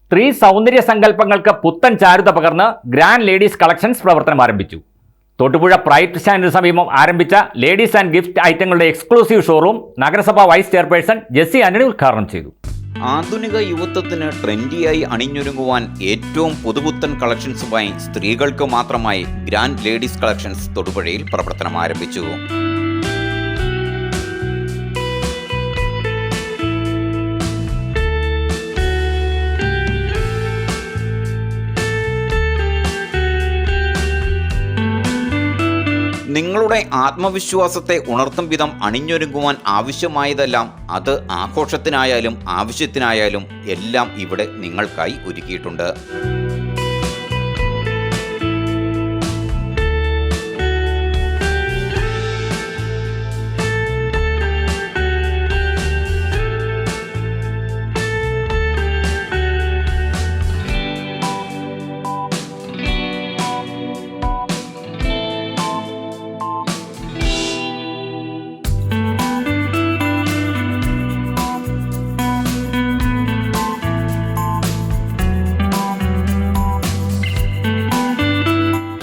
സ്ത്രീ സൗന്ദര്യ സങ്കല്പങ്ങൾക്ക് പുത്തൻ ചാരുത പകർന്ന് ഗ്രാൻഡ് ലേഡീസ് കളക്ഷൻസ് പ്രവർത്തനം ആരംഭിച്ചു. തൊടുപുഴ പ്രൈവറ്റ് സ്റ്റാൻഡിന് സമീപം ആരംഭിച്ച ലേഡീസ് ആൻഡ് ഗിഫ്റ്റ് ഐറ്റങ്ങളുടെ എക്സ്ക്ലൂസീവ് ഷോറൂം നഗരസഭാ വൈസ് ചെയർപേഴ്സൺ ജെസ്സി ആന്റണി ഉദ്ഘാടനം ചെയ്തു. ആധുനിക യുവത്വത്തിന് ട്രെൻഡിയായി അണിഞ്ഞൊരുങ്ങുവാൻ ഏറ്റവും പുതുപുത്തൻ കളക്ഷൻസുമായി സ്ത്രീകൾക്ക് മാത്രമായി ഗ്രാൻഡ് ലേഡീസ് കളക്ഷൻസ് തൊടുപുഴയിൽ പ്രവർത്തനം ആരംഭിച്ചു. നിങ്ങളുടെ ആത്മവിശ്വാസത്തെ ഉണർത്തും വിധം അണിഞ്ഞൊരുങ്ങുവാൻ ആവശ്യമായതെല്ലാം അത് ആഘോഷത്തിനായാലും ആവശ്യത്തിനായാലും എല്ലാം ഇവിടെ നിങ്ങൾക്കായി ഒരുക്കിയിട്ടുണ്ട്.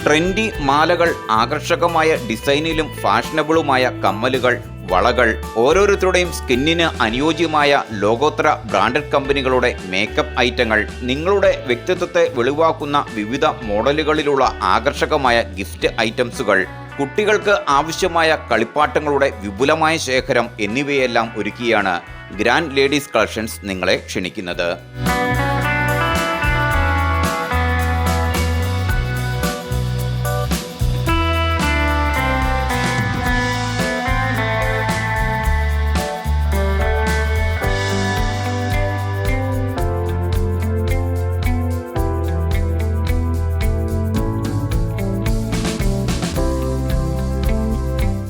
ട്രെൻഡി മാലകൾ, ആകർഷകമായ ഡിസൈനിലും ഫാഷനബിളുമായ കമ്മലുകൾ, വളകൾ, ഓരോരുത്തരുടെയും സ്കിന്നിന് അനുയോജ്യമായ ലോകോത്തര ബ്രാൻഡഡ് കമ്പനികളുടെ മേക്കപ്പ് ഐറ്റങ്ങൾ, നിങ്ങളുടെ വ്യക്തിത്വത്തെ വെളിവാക്കുന്ന വിവിധ മോഡലുകളിലുള്ള ആകർഷകമായ ഗിഫ്റ്റ് ഐറ്റംസുകൾ, കുട്ടികൾക്ക് ആവശ്യമായ കളിപ്പാട്ടങ്ങളുടെ വിപുലമായ ശേഖരം എന്നിവയെല്ലാം ഒരുക്കിയാണ് ഗ്രാൻഡ് ലേഡീസ് കളക്ഷൻസ് നിങ്ങളെ ക്ഷണിക്കുന്നത്.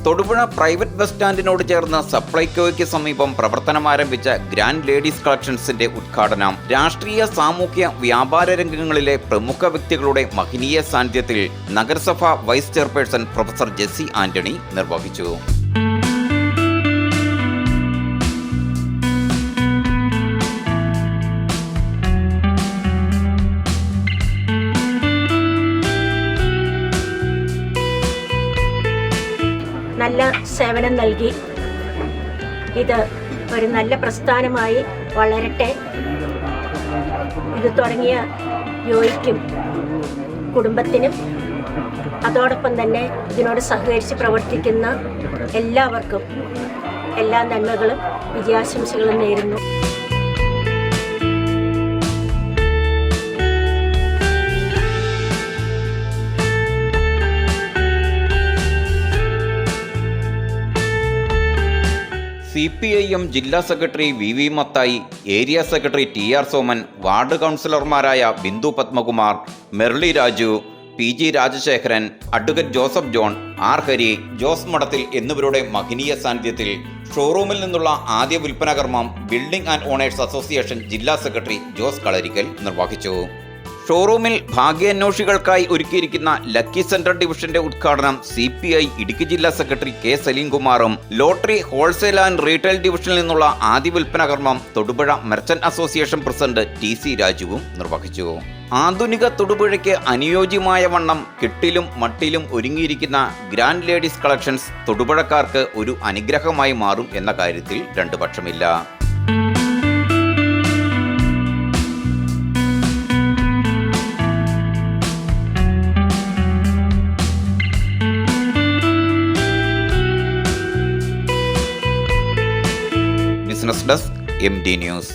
തൊടുപുഴ പ്രൈവറ്റ് ബസ് സ്റ്റാൻഡിനോട് ചേർന്ന് സപ്ലൈകോയ്ക്ക് സമീപം പ്രവർത്തനം ആരംഭിച്ച ഗ്രാൻഡ് ലേഡീസ് കളക്ഷൻസിന്റെ ഉദ്ഘാടനം രാഷ്ട്രീയ, സാമൂഹ്യ, വ്യാപാര രംഗങ്ങളിലെ പ്രമുഖ വ്യക്തികളുടെ മഹനീയ സാന്നിധ്യത്തിൽ നഗരസഭ vice chairperson professor Jessy Antony നിർവഹിച്ചു. നല്ല സേവനം നൽകി ഇത് ഒരു നല്ല പ്രസ്ഥാനമായി വളരട്ടെ. ഇത് തുടങ്ങിയ യോയ്ക്കും കുടുംബത്തിനും അതോടൊപ്പം തന്നെ ഇതിനോട് സഹകരിച്ച് പ്രവർത്തിക്കുന്ന എല്ലാവർക്കും എല്ലാ നന്മകളും വിജയാശംസകളും നേരുന്നു. CPIM ജില്ലാ secretary VV Mathai, area secretary TR Soman, ward കൗൺസിലർമാരായ Bindu Padmakumar, Merly Raju, PG Rajasekharan, advocate Joseph John, R Hari, Jose Madathil എന്നിവരുടെ മഹനീയ സാന്നിധ്യത്തിൽ ഷോറൂമിൽ നിന്നുള്ള ആദ്യ വിൽപ്പന കർമ്മം ബിൽഡിംഗ് ആൻഡ് ഓണേഴ്സ് അസോസിയേഷൻ ജില്ലാ സെക്രട്ടറി ജോസ് കളരിക്കൽ നിർവഹിച്ചു. ഷോറൂമിൽ ഭാഗ്യാന്വേഷികൾക്കായി ഒരുക്കിയിരിക്കുന്ന ലക്കി സെന്റർ ഡിവിഷന്റെ ഉദ്ഘാടനം CPI ഇടുക്കി ജില്ലാ സെക്രട്ടറി K സലീംകുമാറും ലോട്ടറി ഹോൾസെയിൽ ആൻഡ് റീറ്റെയിൽ ഡിവിഷനിൽ നിന്നുള്ള ആദ്യ വിൽപ്പന കർമ്മം Thodupuzha merchant association president TC രാജുവും നിർവഹിച്ചു. ആധുനിക തൊടുപുഴയ്ക്ക് അനുയോജ്യമായ വണ്ണം കെട്ടിലും മട്ടിലും ഒരുങ്ങിയിരിക്കുന്ന ഗ്രാൻഡ് ലേഡീസ് കളക്ഷൻസ് തൊടുപുഴക്കാർക്ക് ഒരു അനുഗ്രഹമായി മാറും എന്ന കാര്യത്തിൽ രണ്ടു പക്ഷമില്ല. Business desk MD news.